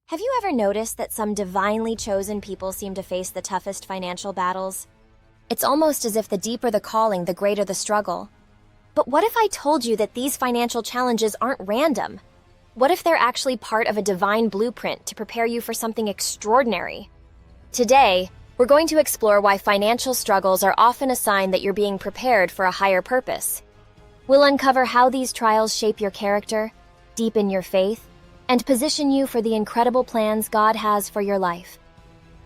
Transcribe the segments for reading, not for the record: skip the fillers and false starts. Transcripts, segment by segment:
Have you ever noticed that some divinely chosen people seem to face the toughest financial battles? It's almost as if the deeper the calling, the greater the struggle. But what if I told you that these financial challenges aren't random? What if they're actually part of a divine blueprint to prepare you for something extraordinary? Today, we're going to explore why financial struggles are often a sign that you're being prepared for a higher purpose. We'll uncover how these trials shape your character, deepen your faith, and position you for the incredible plans God has for your life.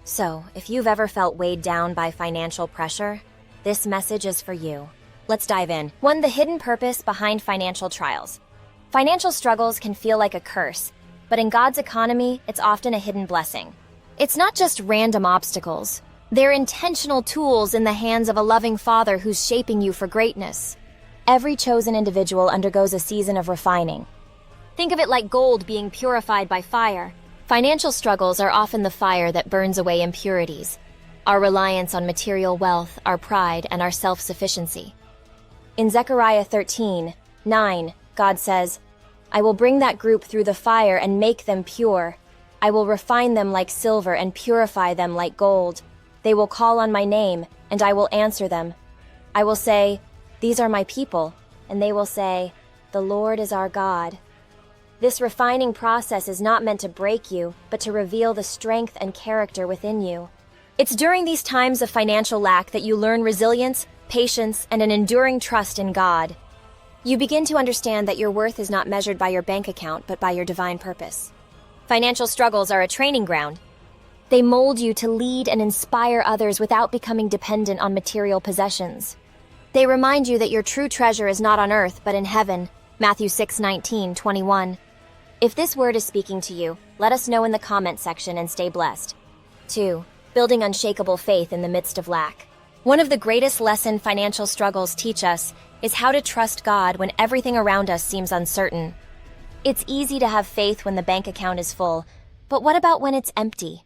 So, if you've ever felt weighed down by financial pressure, this message is for you. Let's dive in. 1. The hidden purpose behind financial trials. Financial struggles can feel like a curse, but in God's economy, it's often a hidden blessing. It's not just random obstacles. They're intentional tools in the hands of a loving Father who's shaping you for greatness. Every chosen individual undergoes a season of refining. Think of it like gold being purified by fire. Financial struggles are often the fire that burns away impurities, our reliance on material wealth, our pride, and our self-sufficiency. In Zechariah 13:9, God says, "I will bring that group through the fire and make them pure. I will refine them like silver and purify them like gold. They will call on my name, and I will answer them. I will say, 'These are my people,' and they will say, 'The Lord is our God.'" This refining process is not meant to break you, but to reveal the strength and character within you. It's during these times of financial lack that you learn resilience, patience, and an enduring trust in God. You begin to understand that your worth is not measured by your bank account, but by your divine purpose. Financial struggles are a training ground. They mold you to lead and inspire others without becoming dependent on material possessions. They remind you that your true treasure is not on earth, but in heaven. Matthew 6:19-21. If this word is speaking to you, let us know in the comment section and stay blessed. 2. Building unshakable faith in the midst of lack. One of the greatest lessons financial struggles teach us is how to trust God when everything around us seems uncertain. It's easy to have faith when the bank account is full, but what about when it's empty?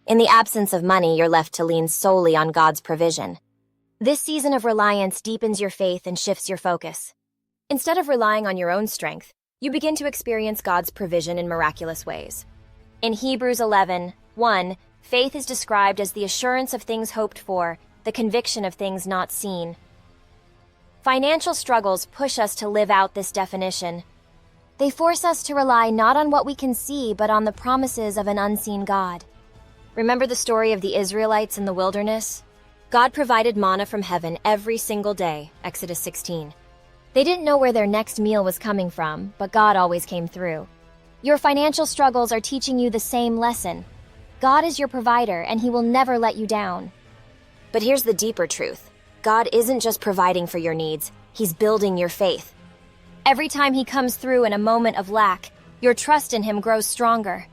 In the absence of money, you're left to lean solely on God's provision. This season of reliance deepens your faith and shifts your focus. Instead of relying on your own strength, you begin to experience God's provision in miraculous ways. In Hebrews 11:1, faith is described as the assurance of things hoped for, the conviction of things not seen. Financial struggles push us to live out this definition. They force us to rely not on what we can see, but on the promises of an unseen God. Remember the story of the Israelites in the wilderness? God provided manna from heaven every single day, Exodus 16. They didn't know where their next meal was coming from, but God always came through. Your financial struggles are teaching you the same lesson. God is your provider, and He will never let you down. But here's the deeper truth. God isn't just providing for your needs, He's building your faith. Every time He comes through in a moment of lack, your trust in Him grows stronger.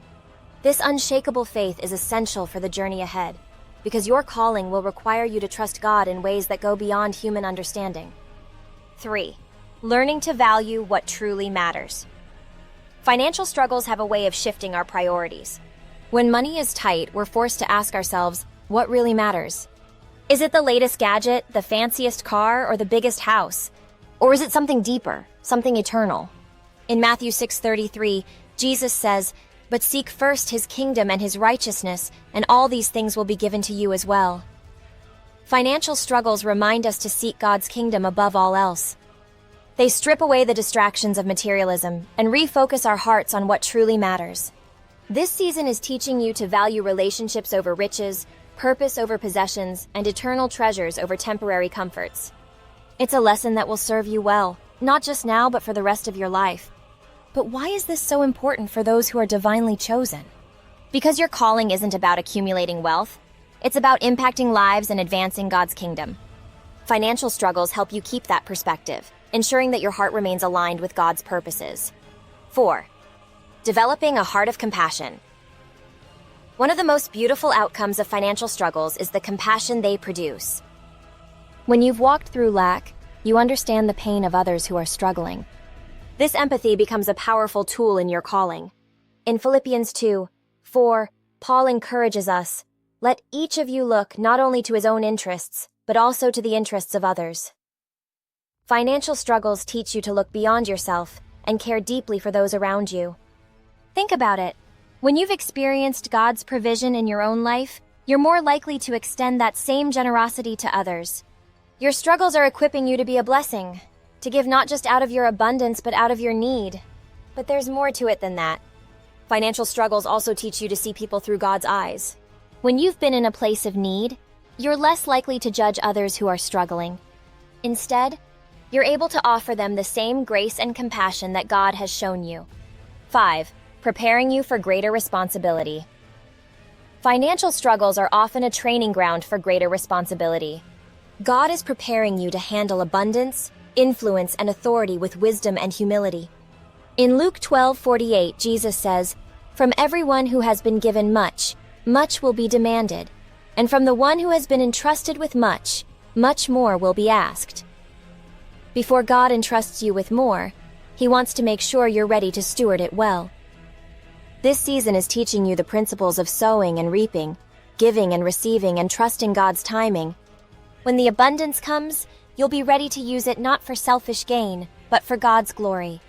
This unshakable faith is essential for the journey ahead, because your calling will require you to trust God in ways that go beyond human understanding. 3. Learning to value what truly matters. Financial struggles have a way of shifting our priorities. When money is tight, we're forced to ask ourselves, what really matters? Is it the latest gadget, the fanciest car, or the biggest house? Or is it something deeper, something eternal? In Matthew 6:33, Jesus says, "But seek first His kingdom and His righteousness, and all these things will be given to you as well." Financial struggles remind us to seek God's kingdom above all else. They strip away the distractions of materialism and refocus our hearts on what truly matters. This season is teaching you to value relationships over riches, purpose over possessions, and eternal treasures over temporary comforts. It's a lesson that will serve you well, not just now, but for the rest of your life. But why is this so important for those who are divinely chosen? Because your calling isn't about accumulating wealth. It's about impacting lives and advancing God's kingdom. Financial struggles help you keep that perspective, ensuring that your heart remains aligned with God's purposes. 4. Developing a heart of compassion. One of the most beautiful outcomes of financial struggles is the compassion they produce. When you've walked through lack, you understand the pain of others who are struggling. This empathy becomes a powerful tool in your calling. In Philippians 2:4, Paul encourages us, "Let each of you look not only to his own interests, but also to the interests of others." Financial struggles teach you to look beyond yourself and care deeply for those around you. Think about it. When you've experienced God's provision in your own life, you're more likely to extend that same generosity to others. Your struggles are equipping you to be a blessing, to give not just out of your abundance but out of your need. But there's more to it than that. Financial struggles also teach you to see people through God's eyes. When you've been in a place of need, you're less likely to judge others who are struggling. Instead, you're able to offer them the same grace and compassion that God has shown you. 5. Preparing you for greater responsibility. Financial struggles are often a training ground for greater responsibility. God is preparing you to handle abundance, influence, and authority with wisdom and humility. In Luke 12:48, Jesus says, "From everyone who has been given much, much will be demanded, and from the one who has been entrusted with much, much more will be asked." Before God entrusts you with more, He wants to make sure you're ready to steward it well. This season is teaching you the principles of sowing and reaping, giving and receiving, and trusting God's timing. When the abundance comes, you'll be ready to use it not for selfish gain, but for God's glory.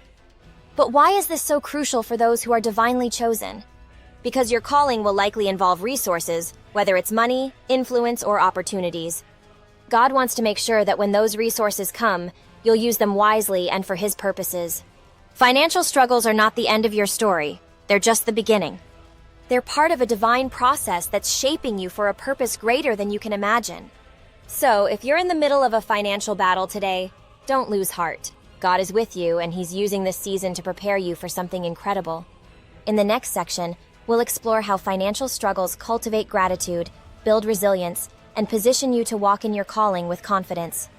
But why is this so crucial for those who are divinely chosen? Because your calling will likely involve resources, whether it's money, influence, or opportunities. God wants to make sure that when those resources come, you'll use them wisely and for His purposes. Financial struggles are not the end of your story. They're just the beginning. They're part of a divine process that's shaping you for a purpose greater than you can imagine. So, if you're in the middle of a financial battle today, don't lose heart. God is with you, and He's using this season to prepare you for something incredible. In the next section, we'll explore how financial struggles cultivate gratitude, build resilience, and position you to walk in your calling with confidence.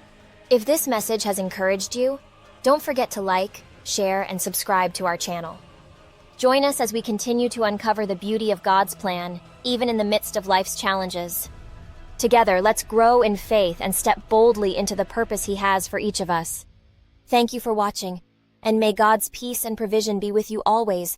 If this message has encouraged you, don't forget to like, share, and subscribe to our channel. Join us as we continue to uncover the beauty of God's plan, even in the midst of life's challenges. Together, let's grow in faith and step boldly into the purpose He has for each of us. Thank you for watching, and may God's peace and provision be with you always,